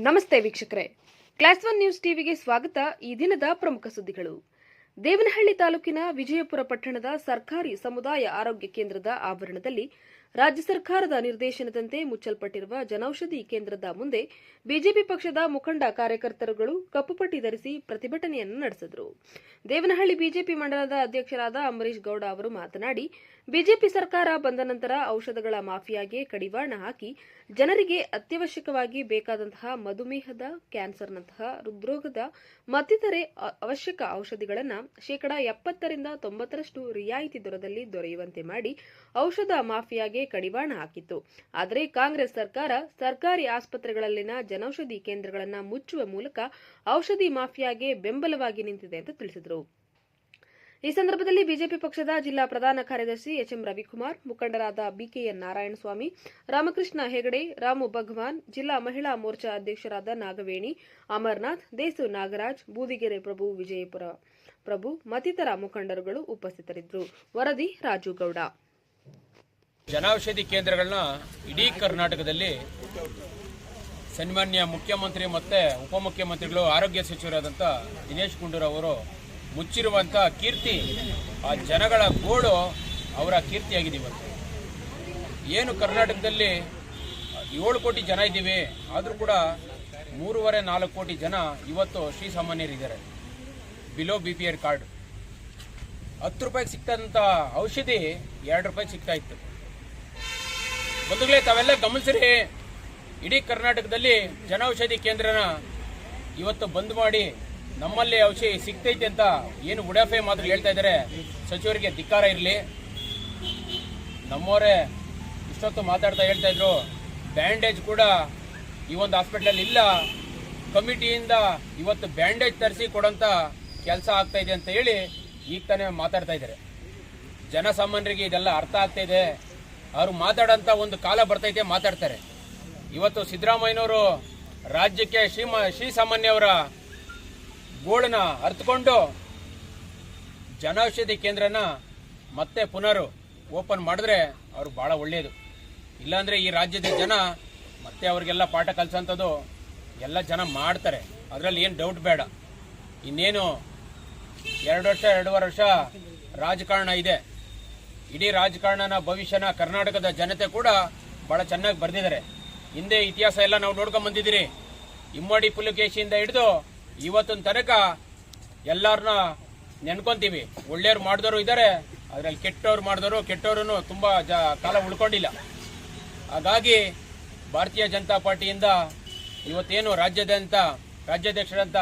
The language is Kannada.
ನಮಸ್ತೆ ವೀಕ್ಷಕರೇ, ಕ್ಲಾಸ್ 1 ನ್ಯೂಸ್ ಟಿವಿಗೆ ಸ್ವಾಗತ. ಈ ದಿನದ ಪ್ರಮುಖ ಸುದ್ದಿಗಳು. ದೇವನಹಳ್ಳಿ ತಾಲೂಕಿನ ವಿಜಯಪುರ ಪಟ್ಟಣದ ಸರ್ಕಾರಿ ಸಮುದಾಯ ಆರೋಗ್ಯ ಕೇಂದ್ರದ ಆವರಣದಲ್ಲಿ ರಾಜ್ಯ ಸರ್ಕಾರದ ನಿರ್ದೇಶನದಂತೆ ಮುಚ್ಚಲ್ಪಟ್ಟಿರುವ ಜನೌಷಧಿ ಕೇಂದ್ರದ ಮುಂದೆ ಬಿಜೆಪಿ ಪಕ್ಷದ ಮುಖಂಡ ಕಾರ್ಯಕರ್ತರುಗಳು ಕಪ್ಪು ಪಟ್ಟಿ ಧರಿಸಿ ಪ್ರತಿಭಟನೆಯನ್ನು ನಡೆಸಿದರು. ದೇವನಹಳ್ಳಿ ಬಿಜೆಪಿ ಮಂಡಲದ ಅಧ್ಯಕ್ಷರಾದ ಅಂಬರೀಶ್ ಗೌಡ ಅವರು ಮಾತನಾಡಿ, ಬಿಜೆಪಿ ಸರ್ಕಾರ ಬಂದ ನಂತರ ಔಷಧಗಳ ಮಾಫಿಯಾಗೆ ಕಡಿವಾಣ ಹಾಕಿ ಜನರಿಗೆ ಅತ್ಯವಶ್ಯಕವಾಗಿ ಬೇಕಾದಂತಹ ಮಧುಮೇಹದ, ಕ್ಯಾನ್ಸರ್ನಂತಹ ಹೃದ್ರೋಗದ ಮತ್ತಿತರೆ ಅವಶ್ಯಕ ಔಷಧಿಗಳನ್ನು 70% ರಿಂದ 90% ರಿಯಾಯಿತಿ ದರದಲ್ಲಿ ದೊರೆಯುವಂತೆ ಮಾಡಿ ಔಷಧ ಮಾಫಿಯಾಗೆ ಕಡಿವಾಣ ಹಾಕಿತ್ತು. ಆದರೆ ಕಾಂಗ್ರೆಸ್ ಸರ್ಕಾರ ಸರ್ಕಾರಿ ಆಸ್ಪತ್ರೆಗಳಲ್ಲಿನ ಜನೌಷಧಿ ಕೇಂದ್ರಗಳನ್ನು ಮುಚ್ಚುವ ಮೂಲಕ ಔಷಧಿ ಮಾಫಿಯಾಗೆ ಬೆಂಬಲವಾಗಿ ನಿಂತಿದೆ ಅಂತ ತಿಳಿಸಿದರು. ಈ ಸಂದರ್ಭದಲ್ಲಿ ಬಿಜೆಪಿ ಪಕ್ಷದ ಜಿಲ್ಲಾ ಪ್ರಧಾನ ಕಾರ್ಯದರ್ಶಿ ಎಚ್ಎಂ ರವಿಕುಮಾರ್, ಮುಖಂಡರಾದ ಬಿಕೆಎನ್ ನಾರಾಯಣಸ್ವಾಮಿ, ರಾಮಕೃಷ್ಣ ಹೆಗಡೆ, ರಾಮು ಭಗವಾನ್, ಜಿಲ್ಲಾ ಮಹಿಳಾ ಮೋರ್ಚಾ ಅಧ್ಯಕ್ಷರಾದ ನಾಗವೇಣಿ, ಅಮರನಾಥ್, ದೇಸು ನಾಗರಾಜ್, ಬೂದಿಗೆರೆ ಪ್ರಭು, ವಿಜಯಪುರ ಪ್ರಭು ಮತ್ತಿತರ ಮುಖಂಡರುಗಳು ಉಪಸ್ಥಿತರಿದ್ದರು. ವರದಿ ರಾಜು ಗೌಡ. ಜನೌಷಧಿ ಕೇಂದ್ರಗಳನ್ನ ಇಡೀ ಕರ್ನಾಟಕದಲ್ಲಿ ಸನ್ಮಾನ್ಯ ಮುಖ್ಯಮಂತ್ರಿ ಮತ್ತು ಉಪಮುಖ್ಯಮಂತ್ರಿಗಳು, ಆರೋಗ್ಯ ಸಚಿವರಾದಂಥ ದಿನೇಶ್ ಗುಂಡೂರಾವ್ ಅವರು ಮುಚ್ಚಿರುವಂಥ ಕೀರ್ತಿ, ಆ ಜನಗಳ ಗೋಳು ಅವರ ಕೀರ್ತಿಯಾಗಿದೆ. ಇವತ್ತು ಏನು ಕರ್ನಾಟಕದಲ್ಲಿ 7 ಕೋಟಿ ಜನ ಇದ್ದೀವಿ, ಆದರೂ ಕೂಡ 3.5-4 ಕೋಟಿ ಜನ ಇವತ್ತು ಶ್ರೀಸಾಮಾನ್ಯರಿದ್ದಾರೆ. ಬಿಲೋ BPL ಕಾರ್ಡ್ 10 ರೂಪಾಯಿಗೆ ಸಿಗ್ತಂಥ ಔಷಧಿ 2 ರೂಪಾಯಿಗೆ ಸಿಗ್ತಾ ಇತ್ತು. ಬಂಧುಗಳೇ, ತಾವೆಲ್ಲ ಗಮನಿಸಿರಿ, ಇಡೀ ಕರ್ನಾಟಕದಲ್ಲಿ ಜನೌಷಧಿ ಕೇಂದ್ರನ ಇವತ್ತು ಬಂದ್ ಮಾಡಿ ನಮ್ಮಲ್ಲಿ ಔಷಧಿ ಸಿಗ್ತೈತೆ ಅಂತ ಏನು ಉಡಾಫೆ ಮಾತ್ರ ಹೇಳ್ತಾ ಇದ್ದಾರೆ. ಸಚಿವರಿಗೆ ಧಿಕ್ಕಾರ ಇರಲಿ. ನಮ್ಮವರೇ ಇಷ್ಟೊತ್ತು ಮಾತಾಡ್ತಾ ಹೇಳ್ತಾ ಇದ್ರು, ಬ್ಯಾಂಡೇಜ್ ಕೂಡ ಈ ಒಂದು ಹಾಸ್ಪಿಟಲ್ ಇಲ್ಲ, ಕಮಿಟಿಯಿಂದ ಇವತ್ತು ಬ್ಯಾಂಡೇಜ್ ತರಿಸಿ ಕೊಡೋಂಥ ಕೆಲಸ ಆಗ್ತಾ ಇದೆ ಅಂತ ಹೇಳಿ ಈಗ ತಾನೇ ಮಾತಾಡ್ತಾ ಇದ್ದಾರೆ. ಜನಸಾಮಾನ್ಯರಿಗೆ ಇದೆಲ್ಲ ಅರ್ಥ ಆಗ್ತಾ ಇದೆ. ಅವರು ಮಾತಾಡೋಂಥ ಒಂದು ಕಾಲ ಬರ್ತೈತೆ, ಮಾತಾಡ್ತಾರೆ. ಇವತ್ತು ಸಿದ್ದರಾಮಯ್ಯನವರು ರಾಜ್ಯಕ್ಕೆ ಶ್ರೀಸಾಮಾನ್ಯವರ ಗೋಳನ್ನ ಅರ್ಥಕೊಂಡು ಜನೌಷಧಿ ಕೇಂದ್ರನ ಮತ್ತೆ ಪುನರ್ ಓಪನ್ ಮಾಡಿದ್ರೆ ಅವ್ರು ಭಾಳ ಒಳ್ಳೆಯದು. ಇಲ್ಲಾಂದರೆ ಈ ರಾಜ್ಯದ ಜನ ಮತ್ತೆ ಅವ್ರಿಗೆಲ್ಲ ಪಾಠ ಕಲಿಸೋಂಥದ್ದು ಎಲ್ಲ ಜನ ಮಾಡ್ತಾರೆ, ಅದರಲ್ಲಿ ಏನು ಡೌಟ್ ಬೇಡ. ಇನ್ನೇನು 2 ವರ್ಷ 2.5 ವರ್ಷ ರಾಜಕಾರಣ ಇದೆ. ಇಡೀ ರಾಜಕಾರಣನ ಭವಿಷ್ಯನ ಕರ್ನಾಟಕದ ಜನತೆ ಕೂಡ ಭಾಳ ಚೆನ್ನಾಗಿ ಬರೆದಿದ್ದಾರೆ. ಹಿಂದೆ ಇತಿಹಾಸ ಎಲ್ಲ ನಾವು ನೋಡ್ಕೊಂಡು ಬಂದಿದ್ದೀರಿ. ಇಮ್ಮಡಿ ಪುಲಕೇಶಿಯಿಂದ ಹಿಡಿದು ಇವತ್ತಿನ ತನಕ ಎಲ್ಲರನ್ನ ನೆನ್ಕೊಂತೀವಿ. ಒಳ್ಳೆಯವ್ರು ಮಾಡಿದವರು ಇದ್ದಾರೆ, ಅದರಲ್ಲಿ ಕೆಟ್ಟವರು ತುಂಬ ಕಾಲ ಉಳ್ಕೊಂಡಿಲ್ಲ. ಹಾಗಾಗಿ ಭಾರತೀಯ ಜನತಾ ಪಾರ್ಟಿಯಿಂದ ಇವತ್ತೇನು ರಾಜ್ಯಾಧ್ಯಕ್ಷರಂತ